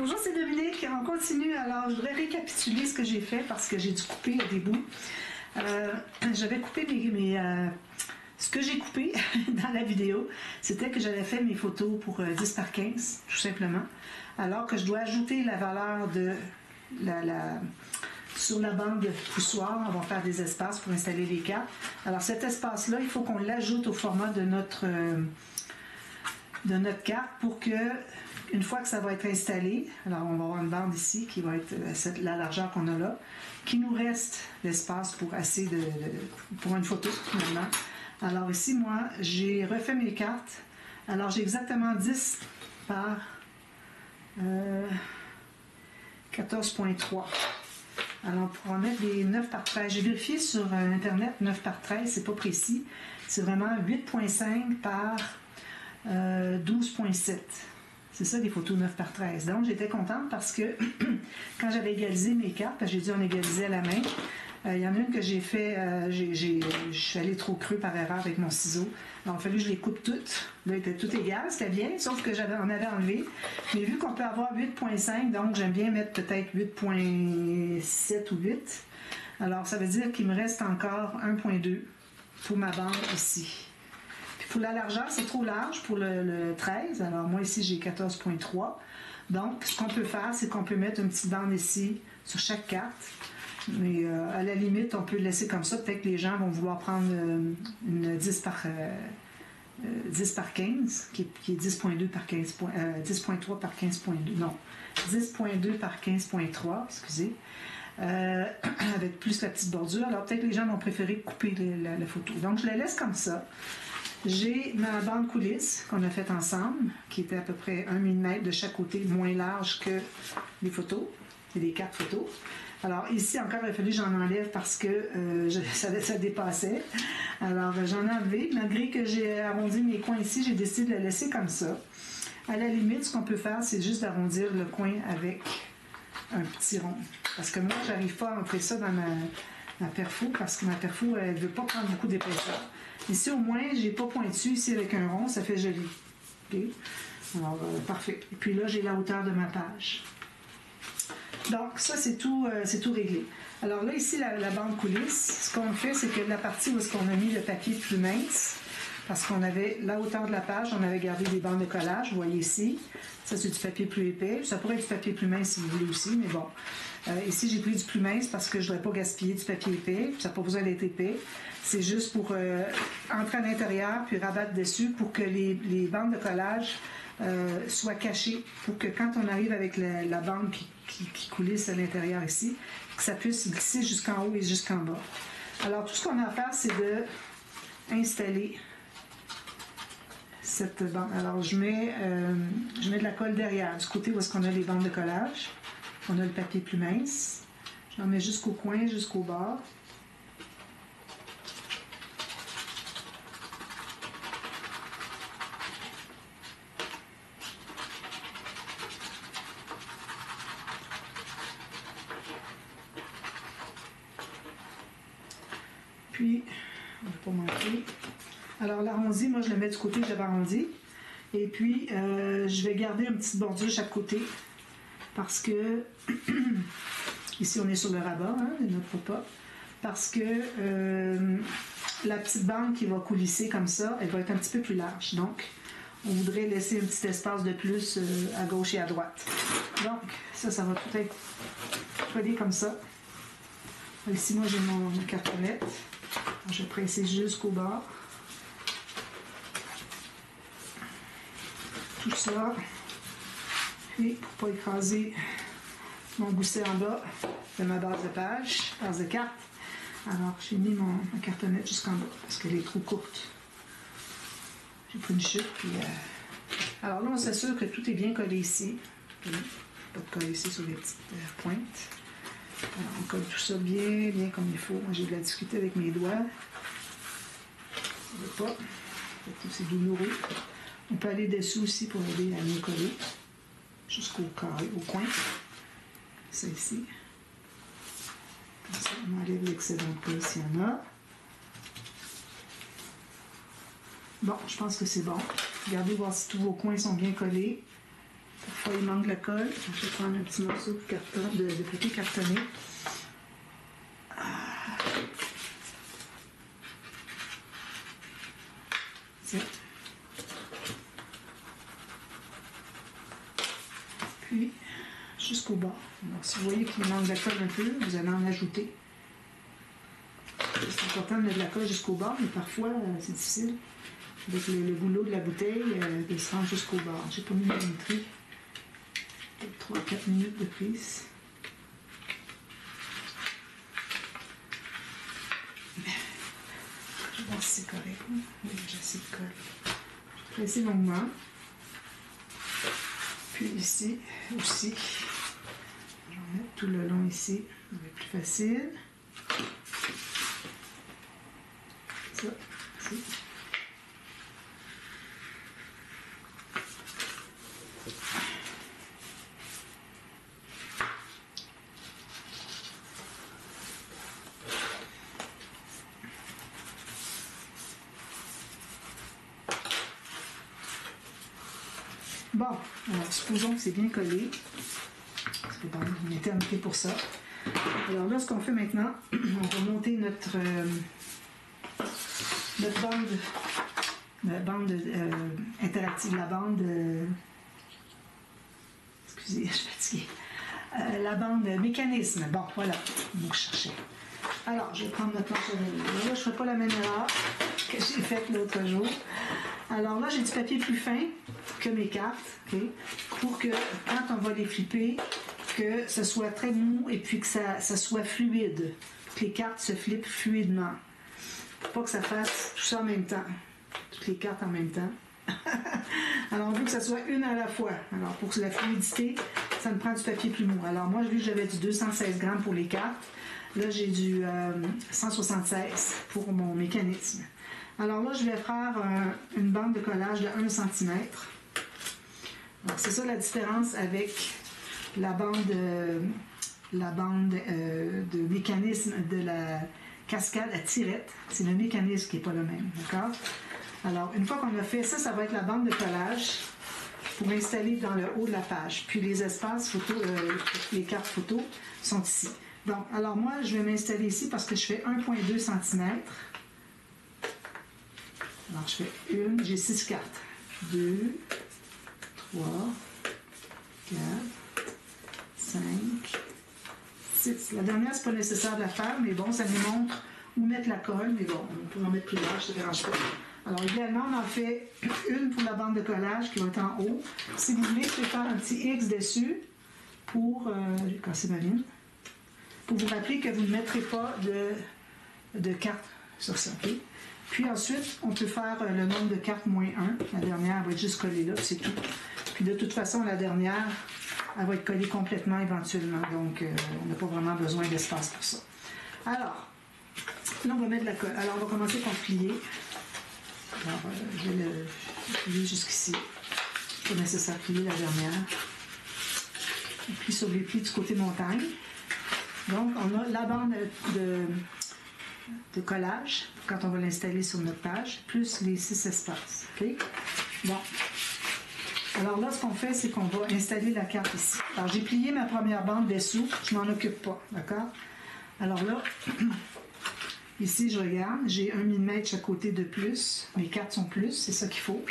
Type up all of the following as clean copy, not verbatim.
Bonjour, c'est Dominique. On continue. Alors, je voudrais récapituler ce que j'ai fait parce que j'ai dû couper des bouts. J'avais coupé ce que j'ai coupé dans la vidéo, c'était que j'avais fait mes photos pour 10 par 15, tout simplement. Alors que je dois ajouter la valeur de sur la bande de poussoir, on va faire des espaces pour installer les cartes. Alors cet espace-là, il faut qu'on l'ajoute au format de notre carte pour que, une fois que ça va être installé, alors on va avoir une bande ici qui va être la largeur qu'on a là, qu'il nous reste l'espace pour assez pour une photo finalement. Alors ici, moi, j'ai refait mes cartes. Alors j'ai exactement 10 par 14.3. Alors, pour en mettre des 9 par 13, j'ai vérifié sur Internet, 9 par 13, c'est pas précis. C'est vraiment 8.5 par 12.7. C'est ça, des photos 9 par 13. Donc, j'étais contente parce que quand j'avais égalisé mes cartes, parce que j'ai dû en égaliser à la main, il y en a une que j'ai fait, je suis allée trop creux par erreur avec mon ciseau. Alors, il a fallu que je les coupe toutes. Là, c'était tout égal, c'était bien, sauf que on avait enlevé. Mais vu qu'on peut avoir 8.5, donc j'aime bien mettre peut-être 8.7 ou 8. Alors, ça veut dire qu'il me reste encore 1.2 pour ma bande ici. Puis pour la largeur, c'est trop large pour le 13. Alors, moi, ici, j'ai 14.3. Donc, ce qu'on peut faire, c'est qu'on peut mettre une petite bande ici sur chaque carte. Mais à la limite, on peut le laisser comme ça. Peut-être que les gens vont vouloir prendre une 10 par 15, qui est 10.2 par 15 10.3 par 15.2. Non, 10.2 par 15.3, excusez. Avec plus la petite bordure. Alors peut-être que les gens vont préférer couper la photo. Donc je la laisse comme ça. J'ai ma bande coulisse qu'on a faite ensemble, qui était à peu près 1 mm de chaque côté, moins large que les photos, et les cartes photos. Alors ici encore, il a fallu que j'en enlève parce que ça dépassait. Alors j'en ai enlevé. Malgré que j'ai arrondi mes coins ici, j'ai décidé de la laisser comme ça. À la limite, ce qu'on peut faire, c'est juste d'arrondir le coin avec un petit rond. Parce que moi, j'arrive pas à entrer ça dans ma perfo parce que ma perfo, elle ne veut pas prendre beaucoup d'épaisseur. Ici, au moins, j'ai pas pointu ici avec un rond, ça fait joli. Okay? Alors, parfait. Et puis là, j'ai la hauteur de ma page. Donc, ça, c'est tout réglé. Alors là, ici, la bande coulisse, ce qu'on fait, c'est que la partie où est-ce qu'on a mis le papier plus mince, parce qu'on avait la hauteur de la page, on avait gardé des bandes de collage, vous voyez ici. Ça, c'est du papier plus épais. Ça pourrait être du papier plus mince si vous voulez aussi, mais bon. Ici, j'ai pris du plus mince parce que je ne voudrais pas gaspiller du papier épais. Ça n'a pas besoin d'être épais. C'est juste pour entrer à l'intérieur puis rabattre dessus pour que les bandes de collage soient cachées, pour que quand on arrive avec la bande qui coulisse à l'intérieur ici, que ça puisse glisser jusqu'en haut et jusqu'en bas. Alors, tout ce qu'on a à faire, c'est de installer cette bande. Alors, je mets de la colle derrière, du côté où est-ce qu'on a les bandes de collage. On a le papier plus mince. J'en mets jusqu'au coin, jusqu'au bord. Puis, on ne va pas manquer. Alors, l'arrondi, moi, je le mets du côté que j'avais arrondi. Et puis, je vais garder une petite bordure de chaque côté. Parce que, ici, on est sur le rabat, hein, de notre repas. Parce que la petite bande qui va coulisser comme ça, elle va être un petit peu plus large. Donc, on voudrait laisser un petit espace de plus à gauche et à droite. Donc, ça va tout être collé comme ça. Ici, moi, j'ai ma cartonnette. Je vais presser jusqu'au bord. Tout ça. Puis, pour ne pas écraser mon gousset en bas de ma base de carte. Alors, j'ai mis ma cartonnette jusqu'en bas parce qu'elle est trop courte. J'ai pris une chute. Puis, alors là, on s'assure que tout est bien collé ici. Puis, pas de coller ici sur les petites pointes. Alors, on colle tout ça bien comme il faut. Moi, j'ai de la difficulté avec mes doigts. Ça ne veut pas. C'est douloureux. On peut aller dessous aussi pour aider à mieux coller. Jusqu'au carré, au coin. Ça ici. Comme ça, on enlève l'excédent de colle s'il y en a. Bon, je pense que c'est bon. Regardez voir si tous vos coins sont bien collés. Parfois, il manque de la colle. Je vais prendre un petit morceau de, de papier cartonné. Ça. Puis, jusqu'au bas. Alors, si vous voyez qu'il manque de la colle un peu, vous allez en ajouter. C'est important de mettre de la colle jusqu'au bas, mais parfois, c'est difficile. Avec le boulot de la bouteille, de se rendre jusqu'au bas. J'ai pas mis de minuterie. Peut-être 3-4 minutes de prise. Je vais voir si c'est correct. Oui, j'ai assez de colle. Je vais presser longuement. Puis ici aussi. Je vais mettre tout le long ici. Ça va être plus facile. Ça, ici. Bon, alors supposons que c'est bien collé. Ça peut prendre une éternité pour ça. Alors là, ce qu'on fait maintenant, on va monter notre bande interactive, la bande... excusez, je suis fatiguée. La bande mécanisme. Bon, voilà, donc je cherchais. Alors, je vais prendre notre planche à laver. Là, je ne ferai pas la même erreur que j'ai faite l'autre jour. Alors là, j'ai du papier plus fin que mes cartes, okay, pour que quand on va les flipper, que ce soit très mou et puis que ça soit fluide, pour que les cartes se flippent fluidement. Pour pas que ça fasse tout ça en même temps, toutes les cartes en même temps. Alors, on veut que ça soit une à la fois. Alors, pour la fluidité, ça me prend du papier plus mou. Alors, moi, vu que j'avais du 216 grammes pour les cartes, là, j'ai du 176 pour mon mécanisme. Alors là, je vais faire une bande de collage de 1 cm. C'est ça la différence avec la bande de mécanisme de la cascade à tirette. C'est le mécanisme qui n'est pas le même, d'accord? Alors, une fois qu'on a fait ça, ça va être la bande de collage pour installer dans le haut de la page. Puis les espaces photo, les cartes photo sont ici. Donc, alors moi, je vais m'installer ici parce que je fais 1,2 cm. Alors, je fais une, j'ai 6 cartes. 2, 3, 4, 5, 6. La dernière, c'est pas nécessaire de la faire, mais bon, ça nous montre où mettre la colle, mais bon, on peut en mettre plus large, ça ne dérange pas. Alors, idéalement, on en fait une pour la bande de collage qui va être en haut. Si vous voulez, je vais faire un petit X dessus pour... j'ai cassé ma ligne. Pour vous rappeler que vous ne mettrez pas de cartes sur ça, ok? Puis ensuite, on peut faire le nombre de cartes moins 1. La dernière va être juste collée là, c'est tout. Puis de toute façon, la dernière, elle va être collée complètement éventuellement. Donc, on n'a pas vraiment besoin d'espace pour ça. Alors, là, on va mettre de la colle. Alors, on va commencer par plier. Alors, je vais le plier jusqu'ici. C'est nécessaire de plier la dernière. Et puis sur les plis du côté montagne. Donc, on a la bande de collage, quand on va l'installer sur notre page, plus les 6 espaces. Okay? Bon. Alors là, ce qu'on fait, c'est qu'on va installer la carte ici. Alors, j'ai plié ma première bande dessous, je m'en occupe pas, d'accord? Alors là, ici, je regarde, j'ai 1 mm chaque côté de plus. Mes cartes sont plus, c'est ça qu'il faut.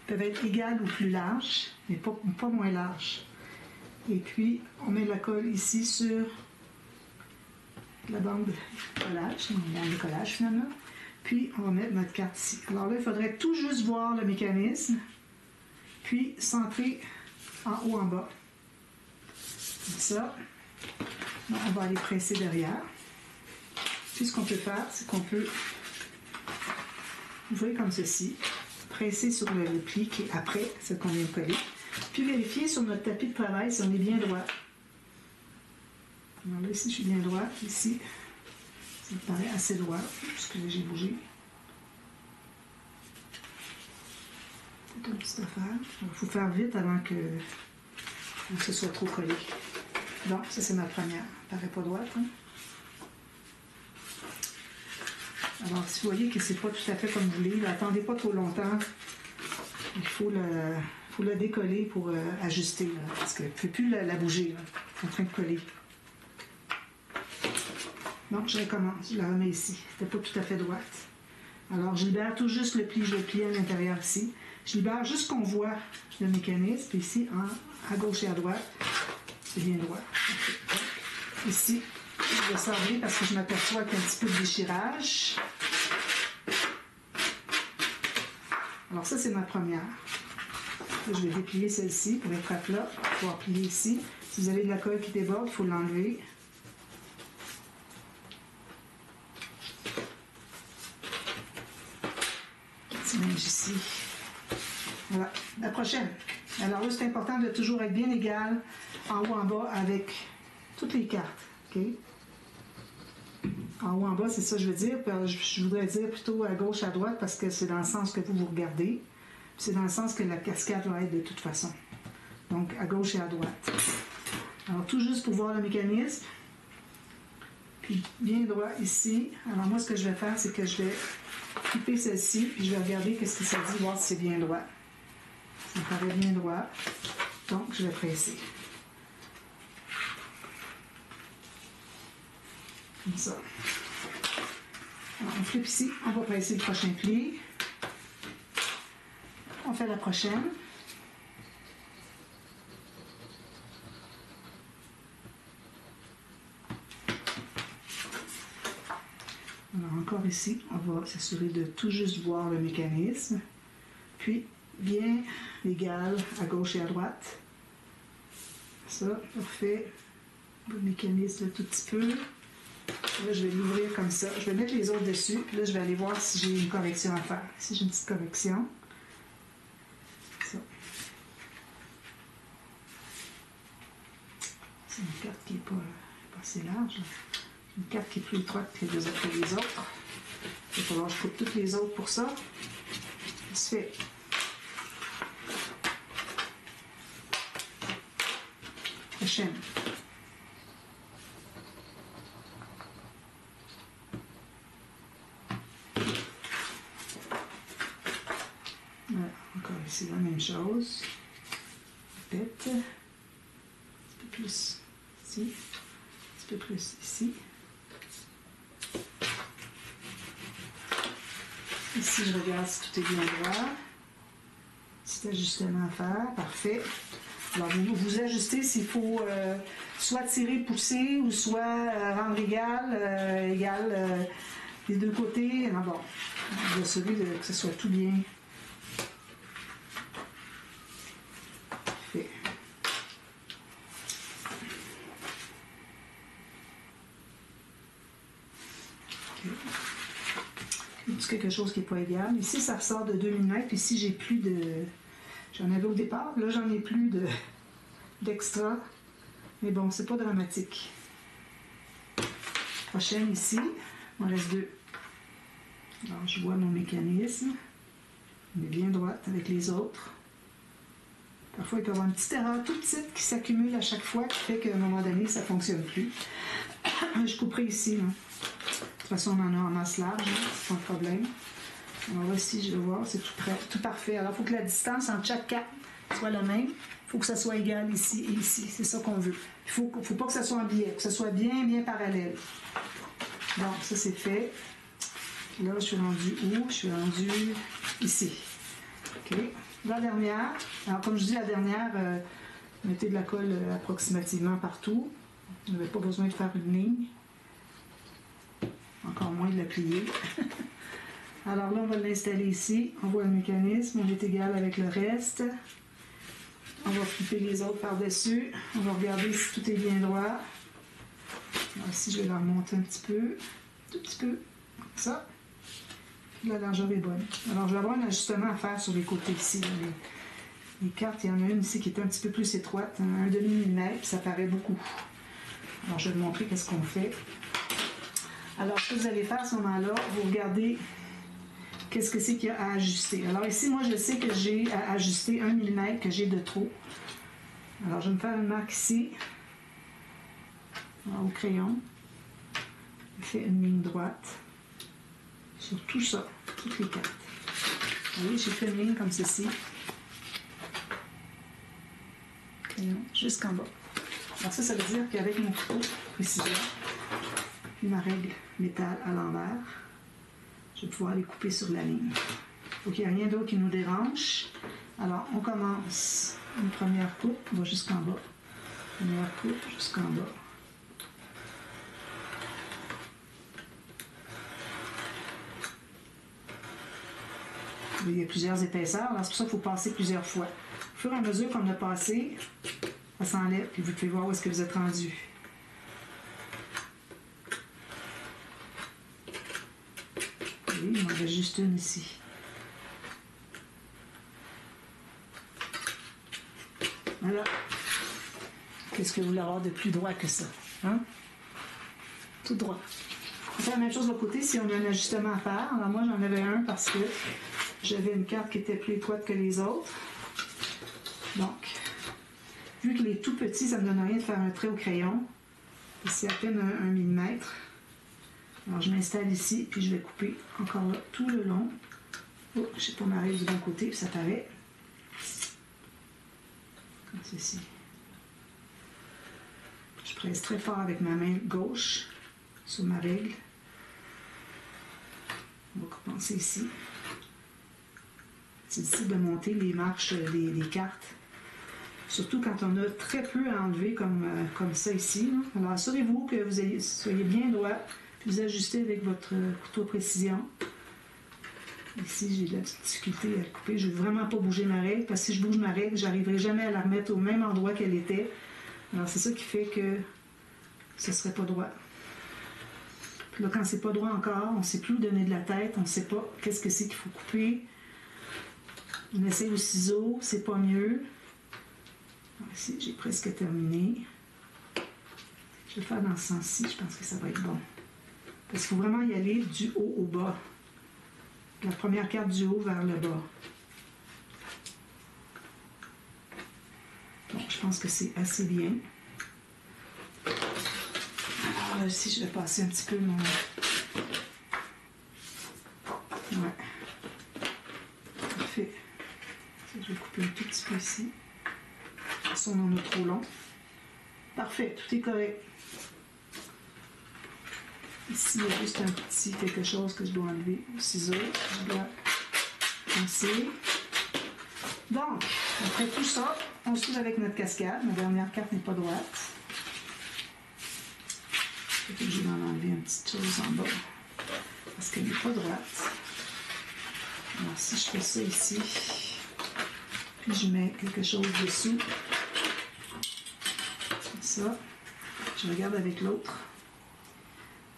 Elles peuvent être égales ou plus larges, mais pas moins larges. Et puis, on met la colle ici sur la bande de collage, une bande de collage finalement. Puis, on va mettre notre carte ici. Alors là, il faudrait tout juste voir le mécanisme, puis centrer en haut, en bas. Comme ça. Là, on va aller presser derrière. Puis, ce qu'on peut faire, c'est qu'on peut ouvrir comme ceci, presser sur le pli qui est après ce qu'on vient de coller, puis vérifier sur notre tapis de travail si on est bien droit. Alors là, ici, je suis bien droit. Ici, ça me paraît assez droit, puisque là, j'ai bougé. C'est une petite affaire. Il faut faire vite avant que ce soit trop collé. Donc, ça, c'est ma première. Elle paraît pas droite. Hein? Alors, si vous voyez que c'est pas tout à fait comme vous voulez, attendez pas trop longtemps. Il faut faut la décoller pour ajuster, là, parce qu'elle ne peut plus la bouger. Là. Elle est en train de coller. Donc, je recommence. Je la remets ici. C'était pas tout à fait droite. Alors, je libère tout juste le pli. Je le plie à l'intérieur ici. Je libère juste qu'on voit le mécanisme. Ici, à gauche et à droite, c'est bien droit. Okay. Ici, je vais servir parce que je m'aperçois qu'il y a un petit peu de déchirage. Alors, ça, c'est ma première. Là, je vais déplier celle-ci pour être à plat, pour pouvoir plier ici. Si vous avez de la colle qui déborde, il faut l'enlever. Ici. Voilà. La prochaine. Alors là, c'est important de toujours être bien égal en haut en bas avec toutes les cartes. Okay? En haut en bas, c'est ça que je veux dire. Je voudrais dire plutôt à gauche, à droite, parce que c'est dans le sens que vous regardez. C'est dans le sens que la cascade va être de toute façon. Donc, à gauche et à droite. Alors, tout juste pour voir le mécanisme. Puis, bien droit ici. Alors, moi, ce que je vais faire, c'est que je vais couper celle-ci, puis je vais regarder qu'est-ce que ça dit, voir si c'est bien droit. Ça me paraît bien droit. Donc, je vais presser. Comme ça. Alors, on flippe ici. On va presser le prochain pli. On fait la prochaine. Alors, encore ici, on va s'assurer de tout juste voir le mécanisme. Puis, bien égal à gauche et à droite. Ça, parfait. Le mécanisme un tout petit peu. Là, je vais l'ouvrir comme ça. Je vais mettre les autres dessus. Puis là, je vais aller voir si j'ai une correction à faire. Ici, j'ai une petite correction. Ça. C'est une carte qui n'est pas assez large. Une carte qui est plus étroite que les autres. Il va falloir que je coupe toutes les autres pour ça. Ça se fait. Prochaine. Voilà, encore ici la même chose. Peut-être un petit peu plus ici, un petit peu plus ici. Ici, je regarde si tout est bien droit. Petit ajustement à faire, parfait. Alors, vous ajustez s'il faut soit tirer, pousser, ou soit rendre égal les deux côtés. Ah bon, je vais assurer que ce soit tout bien fait. Okay. Quelque chose qui n'est pas égal. Ici, ça ressort de 2 mm. Ici, j'ai plus de... J'en avais au départ. Là, j'en ai plus d'extra. Mais bon, c'est pas dramatique. Prochaine ici. Il m'en reste 2. Alors, je vois mon mécanisme. Il est bien droite avec les autres. Parfois, il peut y avoir une petite erreur toute petite qui s'accumule à chaque fois, qui fait qu'à un moment donné, ça ne fonctionne plus. Je couperai ici. Là. De toute façon, on en a en masse large, hein, pas de problème. Alors là, ici, je vais voir, c'est tout prêt, tout parfait. Alors, il faut que la distance entre chaque carte soit la même. Il faut que ça soit égal ici et ici. C'est ça qu'on veut. Il ne faut pas que ça soit en biais, que ça soit bien, bien parallèle. Donc, ça, c'est fait. Là, je suis rendue où? Je suis rendue ici. OK. La dernière. Alors, comme je dis, la dernière, mettez de la colle approximativement partout. Vous n'avez pas besoin de faire une ligne. Encore moins de la plier. Alors là, on va l'installer ici. On voit le mécanisme. On est égal avec le reste. On va flipper les autres par-dessus. On va regarder si tout est bien droit. Alors ici, je vais la remonter un petit peu. Tout petit peu. Comme ça. Puis la largeur est bonne. Alors, je vais avoir un ajustement à faire sur les côtés ici. Les cartes, il y en a une ici qui est un petit peu plus étroite. Un demi-millimètre, ça paraît beaucoup. Alors, je vais vous montrer qu'est-ce qu'on fait. Alors, ce que vous allez faire à ce moment-là, vous regardez qu'est-ce que c'est qu'il y a à ajuster. Alors ici, moi, je sais que j'ai à ajuster 1 mm que j'ai de trop. Alors, je vais me faire une marque ici, au crayon. Je fais une ligne droite sur tout ça, toutes les cartes. Vous voyez, j'ai fait une ligne comme ceci. crayon jusqu'en bas. Alors ça veut dire qu'avec mon couteau précision, puis ma règle métal à l'envers, je vais pouvoir les couper sur la ligne. Il n'y a rien d'autre qui nous dérange. Alors, on commence une première coupe, on va jusqu'en bas. Première coupe jusqu'en bas. Il y a plusieurs épaisseurs, alors c'est pour ça qu'il faut passer plusieurs fois. Au fur et à mesure qu'on a passé, ça s'enlève, puis vous pouvez voir où est-ce que vous êtes rendu. Oui, il m'en reste juste une ici. Voilà. Qu'est-ce que vous voulez avoir de plus droit que ça? Hein? Tout droit. On fait la même chose de l'autre côté si on a un ajustement à faire. Alors moi, j'en avais un parce que j'avais une carte qui était plus étroite que les autres. Donc, vu qu'il est tout petit, ça ne me donne rien de faire un trait au crayon. C'est à peine un millimètre. Alors, je m'installe ici, puis je vais couper encore là, tout le long. Oh, je sais pas m'arriver du bon côté, puis ça paraît. Comme ceci. Je presse très fort avec ma main gauche sur ma règle. On va commencer ici. C'est difficile de monter les marches des cartes. Surtout quand on a très peu à enlever comme ça ici. Là. Alors assurez-vous que vous soyez bien droit. Puis vous ajustez avec votre couteau précision. Ici, j'ai de la petite difficulté à couper. Je ne veux vraiment pas bouger ma règle, parce que si je bouge ma règle, je n'arriverai jamais à la remettre au même endroit qu'elle était. Alors, c'est ça qui fait que ce ne serait pas droit. Puis là, quand c'est pas droit encore, on ne sait plus où donner de la tête, on ne sait pas qu'est-ce que c'est qu'il faut couper. On essaie au ciseau, c'est pas mieux. Alors, ici, j'ai presque terminé. Je vais le faire dans ce sens-ci, je pense que ça va être bon. Parce qu'il faut vraiment y aller du haut au bas. La première carte du haut vers le bas. Bon, je pense que c'est assez bien. Alors là aussi, je vais passer un petit peu mon... Ouais. Parfait. Je vais couper un tout petit peu ici. Ça, on en a trop long. Parfait, tout est correct. Ici, il y a juste un petit quelque chose que je dois enlever au ciseau. Je dois pincer. Donc, après tout ça, on se trouve avec notre cascade. Ma dernière carte n'est pas droite. Je vais en enlever une petite chose en bas. Parce qu'elle n'est pas droite. Alors, si je fais ça ici, puis je mets quelque chose dessous, comme ça, je regarde avec l'autre.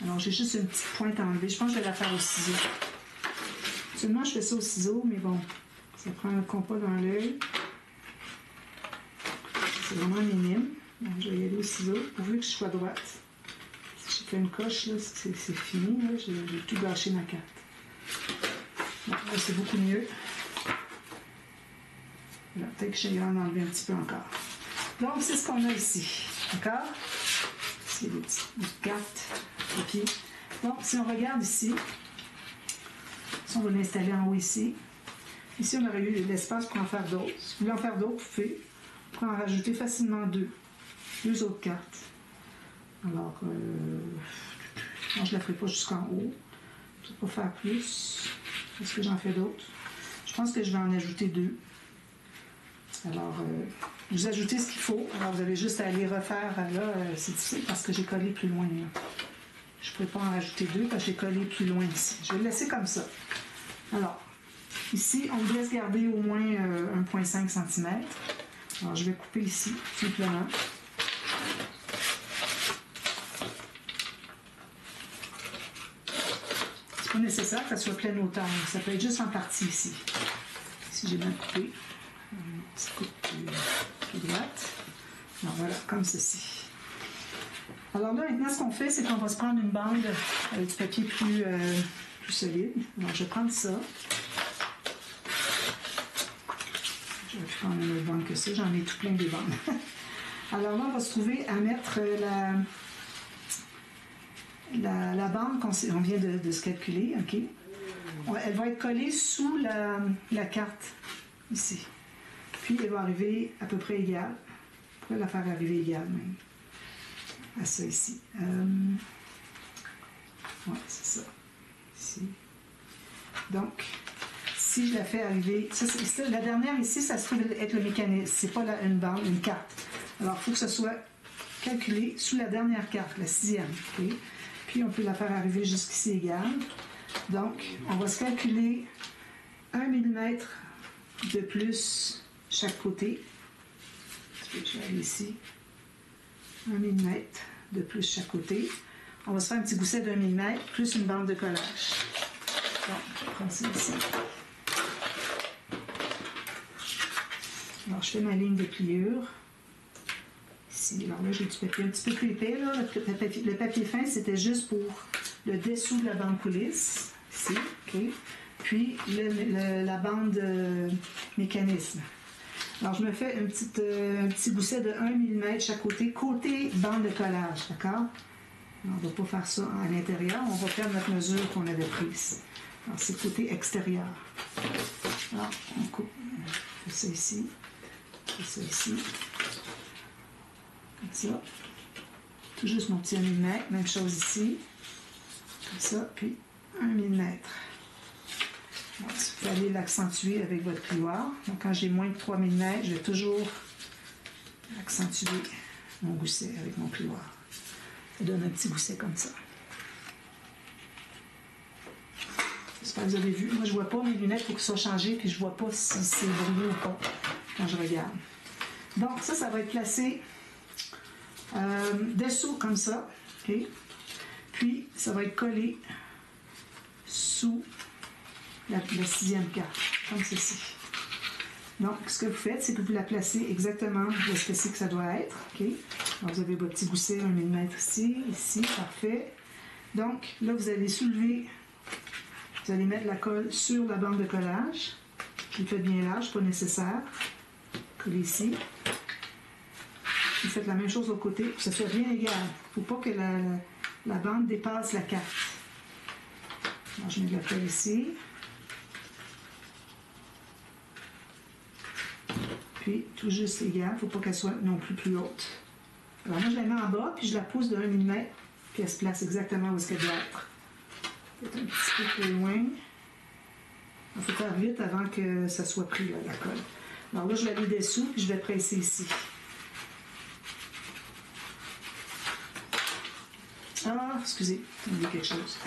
Alors, j'ai juste une petite pointe à enlever. Je pense que je vais la faire au ciseau. Seulement, je fais ça au ciseau, mais bon, ça prend un compas dans l'œil. C'est vraiment minime. Donc, je vais y aller au ciseau, pourvu que je sois droite. Si je fais une coche, là, c'est fini. Là, j'ai tout gâché ma carte. Bon, là, c'est beaucoup mieux. Peut-être que je vais en enlever un petit peu encore. Donc, c'est ce qu'on a ici. D'accord? C'est des petites cartes. Papier. Bon, si on regarde ici, si on va l'installer en haut ici, ici on aurait eu l'espace pour en faire d'autres. Si vous voulez en faire d'autres, vous pouvez en rajouter facilement deux autres cartes. Alors, moi je ne la ferai pas jusqu'en haut. Je ne vais pas faire plus. Est-ce que j'en fais d'autres? Je pense que je vais en ajouter deux. Alors, vous ajoutez ce qu'il faut. Alors, vous avez juste à aller refaire. Là, c'est difficile parce que j'ai collé plus loin. Là. Je ne pourrais pas en rajouter deux parce que j'ai collé plus loin ici. Je vais le laisser comme ça. Alors, ici, on me laisse garder au moins 1,5 cm. Alors, je vais couper ici, simplement. C'est pas nécessaire que ça soit pleine hauteur. Ça peut être juste en partie ici. Si j'ai bien coupé. Une petite coupe plus droite. Alors, voilà, comme ceci. Alors là, maintenant, ce qu'on fait, c'est qu'on va se prendre une bande avec du papier plus solide. Alors, je vais prendre ça. Je vais prendre une autre bande que ça. J'en ai tout plein des bandes. Alors là, on va se trouver à mettre la bande qu'on vient de se calculer. OK? Elle va être collée sous la carte, ici. Puis, elle va arriver à peu près égale. pouvez la faire arriver égale même à ça ici. Ouais, c'est ça. Ici. Donc, si je la fais arriver, la dernière ici, ça se trouve être le mécanisme. C'est pas une bande, une carte. Alors, il faut que ce soit calculé sous la dernière carte, la 6e. Okay? Puis, on peut la faire arriver jusqu'ici égale. Donc, on va se calculer 1 mm de plus chaque côté. Je vais aller ici. 1 mm de plus chaque côté. On va se faire un petit gousset d'1 mm plus une bande de collage. Bon, je prends ça ici. Alors, je fais ma ligne de pliure. Ici, alors là, j'ai du papier un petit peu plus épais. Là. Le papier fin, c'était juste pour le dessous de la bande coulisse. Ici, OK. Puis, la bande mécanisme. Alors, je me fais un petit gousset de 1 mm chaque côté bande de collage, d'accord? On ne va pas faire ça à l'intérieur, on va faire notre mesure qu'on avait prise. Alors, c'est le côté extérieur. Alors, on coupe, on fait ça ici, on fait ça ici, comme ça. Tout juste mon petit 1 mm, même chose ici, comme ça, puis 1 mm. Bon, vous allez l'accentuer avec votre plioir. Donc, quand j'ai moins de 3 mm, je vais toujours accentuer mon gousset avec mon plioir. Ça donne un petit gousset comme ça. J'espère que vous avez vu. Moi, je ne vois pas mes lunettes, il faut que ça soit changé, puis je ne vois pas si c'est brouillé ou pas quand je regarde. Donc, ça va être placé dessous comme ça. Okay? Puis, ça va être collé sous la 6e carte, comme ceci. Donc, ce que vous faites, c'est que vous la placez exactement où est-ce que c'est que ça doit être. Okay? Alors, vous avez votre petit gousset 1 mm ici, parfait. Donc, là, vous allez soulever, vous allez mettre la colle sur la bande de collage. Je le fais bien large, pas nécessaire. Collez ici. Vous faites la même chose au côté, pour que ce soit bien égal. Il ne faut pas que la bande dépasse la carte. Alors, je mets de la colle ici. Puis, tout juste égal, il ne faut pas qu'elle soit non plus haute. Alors, moi, je la mets en bas, puis je la pousse de 1 mm, puis elle se place exactement où est-ce qu'elle doit être. Peut-être un petit peu plus loin. Il faut faire vite avant que ça soit pris, là, la colle. Alors là, je vais aller dessous, puis je vais presser ici. Ah, excusez, j'ai oublié quelque chose.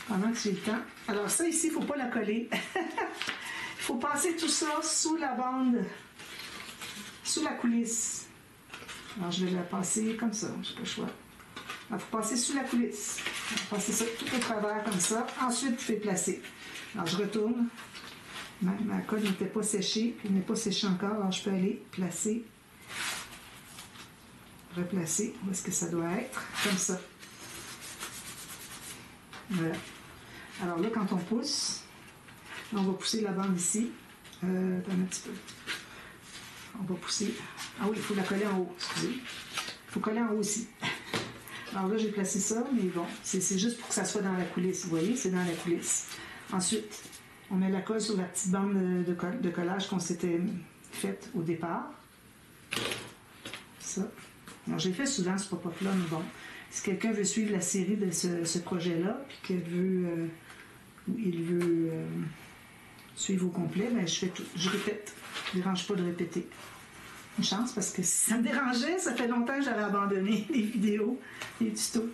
Pendant que j'ai le temps. Alors, ça ici, il ne faut pas la coller. Il faut passer tout ça sous la bande, sous la coulisse. Alors, je vais la passer comme ça, je n'ai pas le choix. Il faut passer sous la coulisse. Passer ça tout au travers comme ça. Ensuite, vous faites placer. Alors, je retourne. Ma colle n'était pas séchée, puis elle n'est pas séchée encore. Alors, je peux aller placer, replacer où est-ce que ça doit être, comme ça. Voilà. Alors là, quand on pousse, on va pousser la bande ici. Attends un petit peu. On va pousser. Ah oui, il faut la coller en haut, excusez. Il faut coller en haut aussi. Alors là, j'ai placé ça, mais bon, c'est juste pour que ça soit dans la coulisse. Vous voyez, c'est dans la coulisse. Ensuite, on met la colle sur la petite bande de collage qu'on s'était faite au départ. Ça. Alors, j'ai fait souvent ce pop-up-là, mais bon, si quelqu'un veut suivre la série de ce projet-là, puis qu'il veut, il veut suivre au complet, ben, je répète. Ça ne dérange pas de répéter. Une chance, parce que si ça me dérangeait, ça fait longtemps que j'avais abandonné les vidéos, les tutos.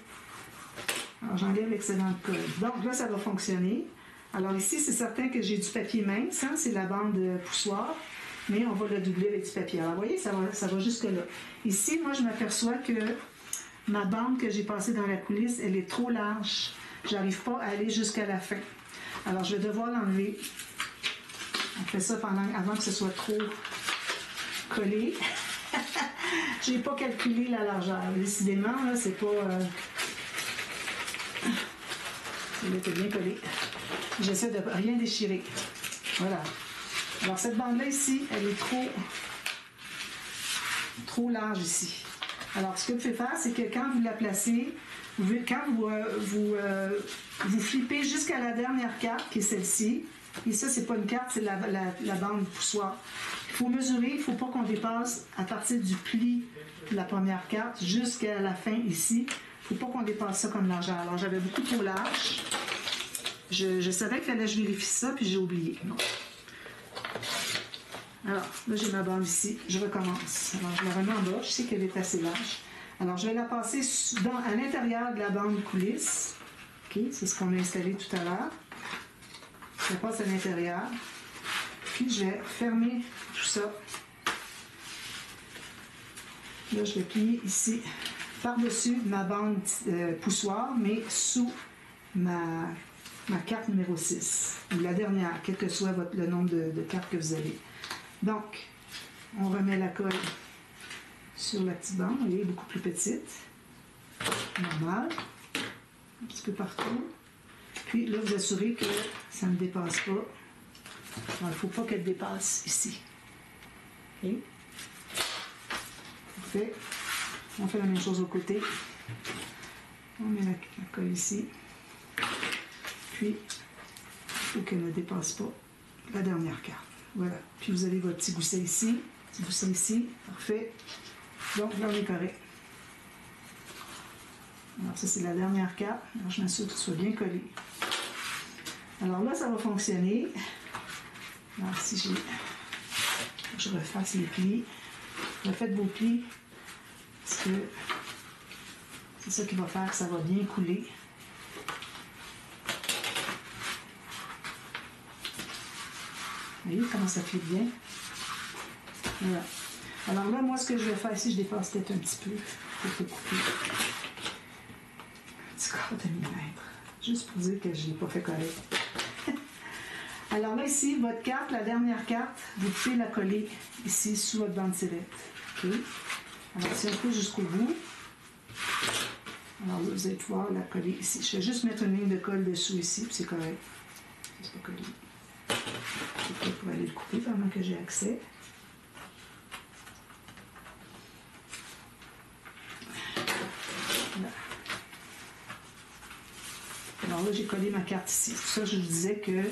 Alors, j'enlève l'excellente colle. Donc, là, ça va fonctionner. Alors, ici, c'est certain que j'ai du papier mince, hein, c'est la bande poussoir, mais on va le doubler avec du papier. Alors, vous voyez, ça va jusque-là. Ici, moi, je m'aperçois que ma bande que j'ai passée dans la coulisse, elle est trop large. Je n'arrive pas à aller jusqu'à la fin. Alors, je vais devoir l'enlever. On fait ça avant que ce soit trop collé. J'ai pas calculé la largeur. Décidément, là, c'est pas... Il était bien collé. J'essaie de rien déchirer. Voilà. Alors, cette bande-là ici, elle est trop large ici. Alors, ce que vous faites faire, c'est que quand vous la placez, quand vous flippez jusqu'à la dernière carte, qui est celle-ci, Et ça, c'est pas une carte, c'est la bande poussoir. Il faut mesurer, il ne faut pas qu'on dépasse à partir du pli de la première carte jusqu'à la fin ici. Il ne faut pas qu'on dépasse ça comme largeur. Alors, j'avais beaucoup trop large. Je savais qu'il fallait que je vérifie ça, puis j'ai oublié. Non. Alors, là, j'ai ma bande ici. Je recommence. Alors, je la remets en bas. Je sais qu'elle est assez large. Alors, je vais la passer à l'intérieur de la bande coulisse. OK, c'est ce qu'on a installé tout à l'heure. Je la passe à l'intérieur. Puis, je vais fermer tout ça. Là, je vais plier ici par-dessus ma bande poussoir, mais sous ma carte numéro 6, ou la dernière, quel que soit le nombre de cartes que vous avez. Donc, on remet la colle sur la petite bande, elle est beaucoup plus petite, normal, un petit peu partout. Puis là, vous assurez que ça ne dépasse pas. Alors, il ne faut pas qu'elle dépasse ici. OK? Parfait. On fait la même chose au côté. On met la colle ici. Puis, il faut qu'elle ne dépasse pas la dernière carte. Voilà. Puis vous avez votre petit gousset ici. Petit gousset ici. Parfait. Donc, là, on est correct. Alors, ça, c'est la dernière carte. Alors, je m'assure que ce soit bien collé. Alors là, ça va fonctionner. Alors, si je refasse les plis. Refaites vos plis. Parce que c'est ça qui va faire que ça va bien couler. Vous voyez comment ça fait bien? Voilà. Alors là, moi, ce que je vais faire ici, je dépasse peut-être un petit peu pour te couper. Un petit quart de millimètre. Juste pour dire que je ne l'ai pas fait correct. Alors là, ici, votre carte, la dernière carte, vous pouvez la coller ici sous votre bande sellette. OK? Alors, si on pousse jusqu'au bout, alors là, vous allez pouvoir la coller ici. Je vais juste mettre une ligne de colle dessous ici, puis c'est correct. C'est pas collé. C'est prêt pour aller le couper pendant que j'ai accès. Là. Alors là, j'ai collé ma carte ici. C'est pour ça que je vous disais que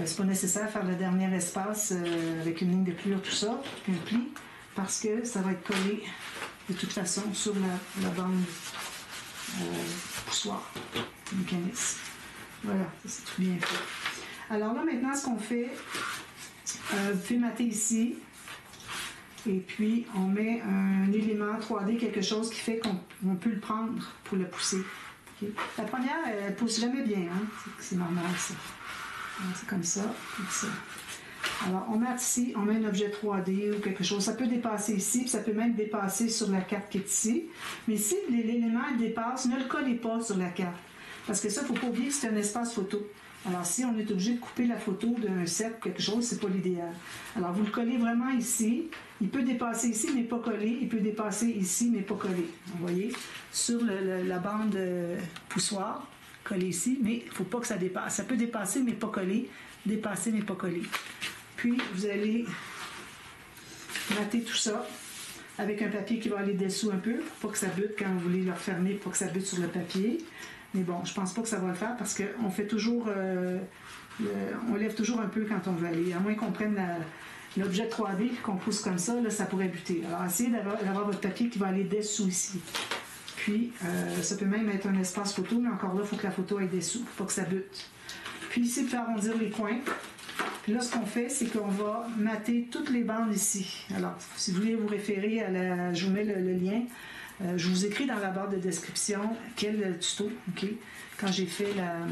c'est pas nécessaire de faire le dernier espace avec une ligne de pliure, tout ça, puis un pli, parce que ça va être collé de toute façon sur la bande poussoir mécanisme. Voilà, c'est tout bien fait. Alors là, maintenant, ce qu'on fait, vous pouvez mater ici, et puis on met un élément 3D, quelque chose qui fait qu'on peut le prendre pour le pousser. Okay? La première, elle ne pousse jamais bien, hein? C'est normal ça. C'est comme ça, comme ça. Alors, on mate ici, on met un objet 3D ou quelque chose. Ça peut dépasser ici, puis ça peut même dépasser sur la carte qui est ici. Mais si l'élément dépasse, ne le collez pas sur la carte. Parce que ça, il ne faut pas oublier que c'est un espace photo. Alors, si on est obligé de couper la photo d'un cercle ou quelque chose, c'est pas l'idéal. Alors, vous le collez vraiment ici. Il peut dépasser ici, mais pas collé. Il peut dépasser ici, mais pas collé. Vous voyez? Sur la bande poussoir, collé ici, mais il ne faut pas que ça dépasse. Ça peut dépasser, mais pas collé. Dépasser, mais pas collé. Puis, vous allez mater tout ça avec un papier qui va aller dessous un peu, pour pas que ça bute quand vous voulez le refermer, pour que ça bute sur le papier. Mais bon, je pense pas que ça va le faire parce qu'on fait toujours, on lève toujours un peu quand on veut aller. À moins qu'on prenne l'objet 3D et qu'on pousse comme ça, là, ça pourrait buter. Alors, essayez d'avoir votre papier qui va aller dessous ici. Puis, ça peut même être un espace photo, mais encore là, il faut que la photo aille dessous, pour pas que ça bute. Puis ici, il faut arrondir les coins. Puis là, ce qu'on fait, c'est qu'on va mater toutes les bandes ici. Alors, si vous voulez vous référer je vous mets le lien. Je vous écris dans la barre de description quel tuto, OK? Quand j'ai fait la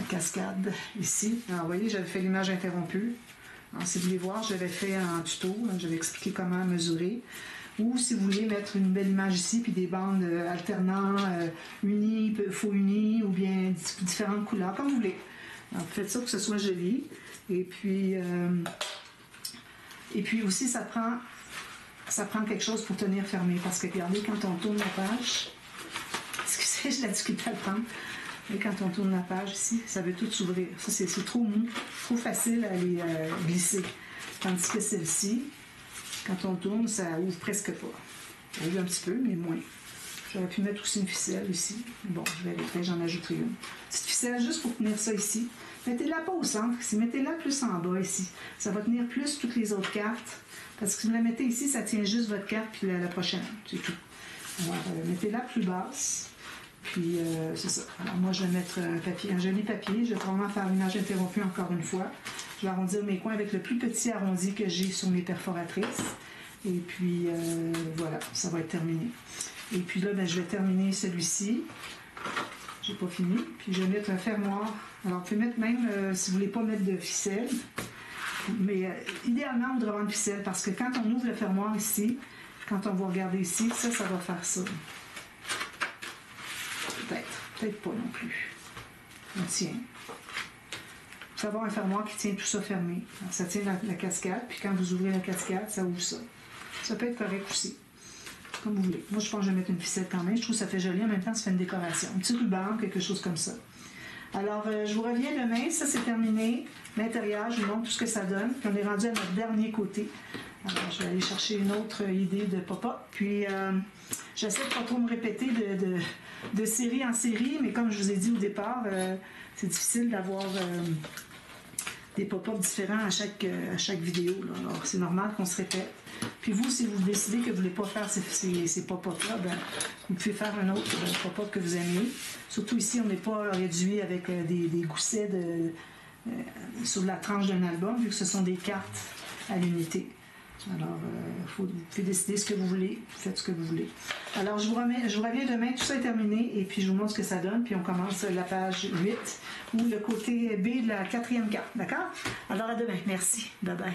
cascade ici. Alors, vous voyez, j'avais fait l'image interrompue. Alors, si vous voulez voir, j'avais fait un tuto. J'avais expliqué comment mesurer. Ou si vous voulez mettre une belle image ici, puis des bandes alternants, unies, faux unies, ou bien différentes couleurs, comme vous voulez. Alors, faites ça pour que ce soit joli. Et puis aussi, ça prend quelque chose pour tenir fermé. Parce que regardez, quand on tourne la page, excusez, j'ai la difficulté à le prendre. Et quand on tourne la page ici, ça veut tout s'ouvrir. Ça, c'est trop mou, trop facile à les glisser. Tandis que celle-ci, quand on tourne, ça ouvre presque pas. Ça ouvre un petit peu, mais moins. J'aurais pu mettre aussi une ficelle ici. Bon, je vais aller faire, j'en ajouterai une. Petite ficelle juste pour tenir ça ici. Mettez-la pas au centre ici, mettez-la plus en bas ici. Ça va tenir plus toutes les autres cartes. Parce que si vous la mettez ici, ça tient juste votre carte puis la prochaine. C'est tout. Alors, mettez-la plus basse. Puis, c'est ça. Alors, moi, je vais mettre un joli papier. Je vais probablement faire une image interrompue encore une fois. Je vais arrondir mes coins avec le plus petit arrondi que j'ai sur mes perforatrices. Et puis, voilà, ça va être terminé. Et puis là, ben, je vais terminer celui-ci. J'ai pas fini. Puis, je vais mettre un fermoir. Alors, vous pouvez mettre même, si vous voulez pas mettre de ficelle, mais idéalement, on devrait avoir une ficelle parce que quand on ouvre le fermoir ici, quand on va regarder ici, ça va faire ça. Peut-être pas non plus. On tient. Il faut avoir un fermoir qui tient tout ça fermé. Alors, ça tient la cascade, puis quand vous ouvrez la cascade, ça ouvre ça. Ça peut être correct aussi. Comme vous voulez. Moi, je pense que je vais mettre une ficelle quand même. Je trouve que ça fait joli. En même temps, ça fait une décoration. Un petit ruban, quelque chose comme ça. Alors, je vous reviens demain. Ça, c'est terminé. L'intérieur, je vous montre tout ce que ça donne. Puis, on est rendu à notre dernier côté. Alors, je vais aller chercher une autre idée de pop-up. Puis, j'essaie de pas trop me répéter de série en série, mais comme je vous ai dit au départ, c'est difficile d'avoir des pop-up différents à chaque vidéo. Là. Alors, c'est normal qu'on se répète. Puis vous, si vous décidez que vous ne voulez pas faire ces pop-up-là, ben, vous pouvez faire un autre pop-up que vous aimez. Surtout ici, on n'est pas réduit avec des goussets sur la tranche d'un album, vu que ce sont des cartes à l'unité. Alors, vous pouvez décider ce que vous voulez, faites ce que vous voulez. Alors, je vous reviens demain, tout ça est terminé, et puis je vous montre ce que ça donne, puis on commence la page 8, ou le côté B de la 4e carte, d'accord? Alors, à demain, merci, bye bye.